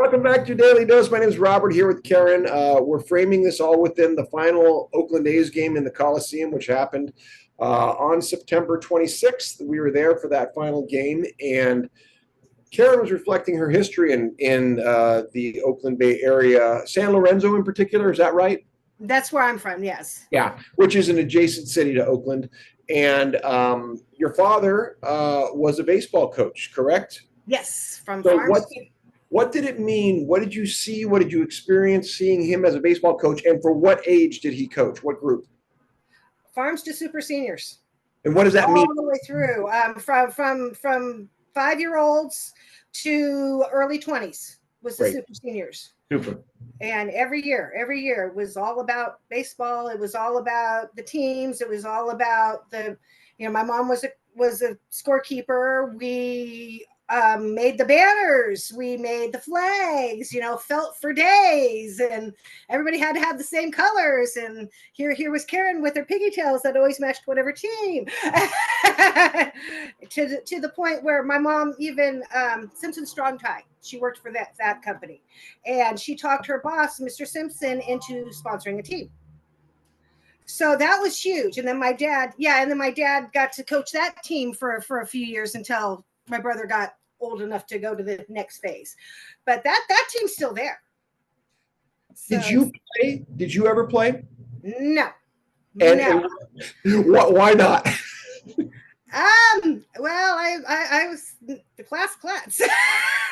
Welcome back to your Daily Dose. My name is Robert here with Karen. We're framing this all within the final Oakland A's game in the Coliseum, which happened on September 26th. We were there for that final game, and Karen was reflecting her history in the Oakland Bay area, San Lorenzo in particular. Is that right? That's where I'm from, yes. Yeah, which is an adjacent city to Oakland. And your father was a baseball coach, correct? Yes, from So farms. what did it mean? What did you see? What did you experience seeing him as a baseball coach? And for what age did he coach? What group? Farms to super seniors. And what does that mean? All the way through, from 5-year-olds to early 20s was the Great. super seniors. Super. And every year was all about baseball. It was all about the teams. It was all about my mom was a scorekeeper. We made the banners, we made the flags, felt for days, and everybody had to have the same colors. And here was Karen with her pigtails that always matched whatever team. to the point where my mom even Simpson Strong Tie, she worked for that company, and she talked her boss, Mr. Simpson, into sponsoring a team. So that was huge. And then my dad got to coach that team for a few years until my brother got old enough to go to the next phase. But that team's still there. So, did you play? Did you ever play? No. And why not? Well, I was the class.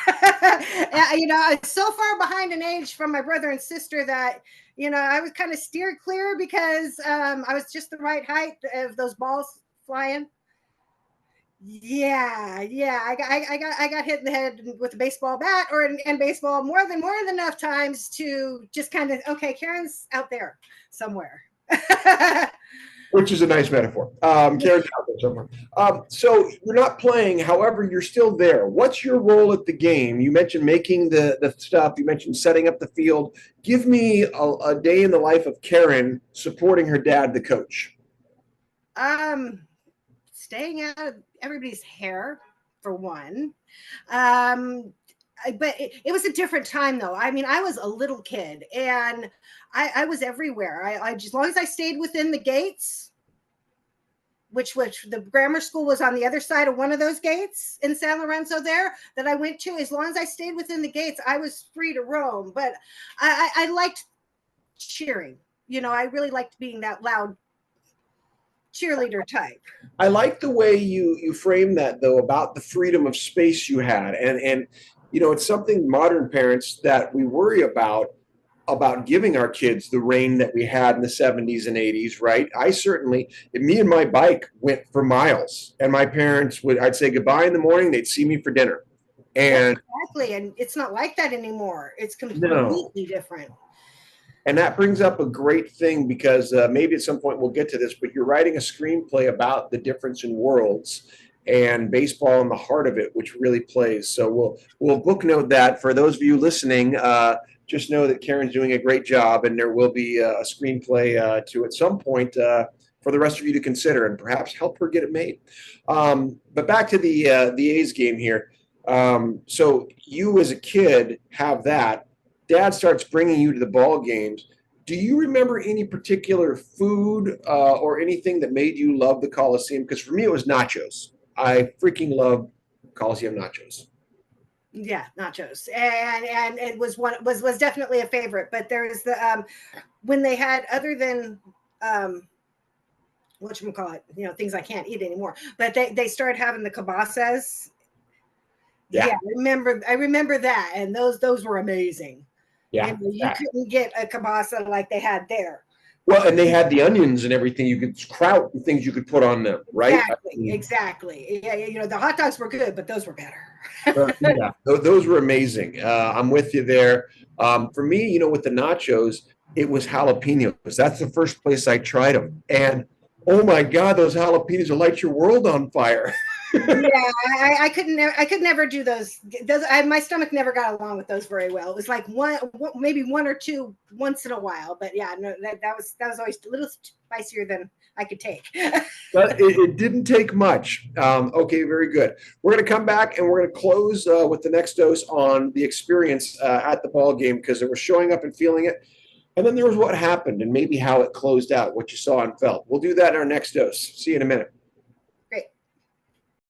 I was so far behind in age from my brother and sister that, I was kind of steered clear because I was just the right height of those balls flying. Yeah. I got hit in the head with a baseball bat and baseball more than enough times to just kind of, okay, Karen's out there somewhere. Which is a nice metaphor. Karen's out there somewhere. So you're not playing, however, you're still there. What's your role at the game? You mentioned making the stuff. You mentioned setting up the field. Give me a day in the life of Karen supporting her dad, the coach. Staying out of everybody's hair, for one. But it was a different time, though. I mean, I was a little kid, and I was everywhere. I as long as I stayed within the gates, which the grammar school was on the other side of one of those gates in San Lorenzo there that I went to. As long as I stayed within the gates, I was free to roam. But I liked cheering. I really liked being that loud cheerleader type. I like the way you frame that, though, about the freedom of space you had, and it's something modern parents that we worry about giving our kids the reign that we had in the 70s and 80s, right? Me and my bike went for miles, and my parents I'd say goodbye in the morning, they'd see me for dinner. And exactly, and it's not like that anymore. It's completely different. And that brings up a great thing because maybe at some point we'll get to this, but you're writing a screenplay about the difference in worlds and baseball in the heart of it, which really plays. So we'll booknote that. For those of you listening, just know that Karen's doing a great job, and there will be a screenplay to at some point for the rest of you to consider and perhaps help her get it made. But back to the A's game here. So you as a kid have that. Dad starts bringing you to the ball games. Do you remember any particular food or anything that made you love the Coliseum? Because for me, it was nachos. I freaking love Coliseum nachos. Yeah, nachos, and it was definitely a favorite. But there is the when they had, other than whatchamacallit, things I can't eat anymore. But they started having the kibasas. Yeah, I remember that, and those were amazing. Yeah, you couldn't get a kibasa like they had there. Well, and they had the onions and everything. You could kraut and things you could put on them, right? Exactly. Yeah, the hot dogs were good, but those were better. Yeah, those were amazing. I'm with you there. For me, with the nachos, it was jalapenos. That's the first place I tried them, and oh my God, those jalapenos will light your world on fire. Yeah, I could never do those. My stomach never got along with those very well. It was like maybe one or two once in a while, but yeah, no, that was always a spicier than I could take. But it didn't take much. Okay, very good. We're going to come back and we're going to close with the next dose on the experience at the ball game, because it was showing up and feeling it. And then there was what happened and maybe how it closed out, what you saw and felt. We'll do that in our next dose. See you in a minute.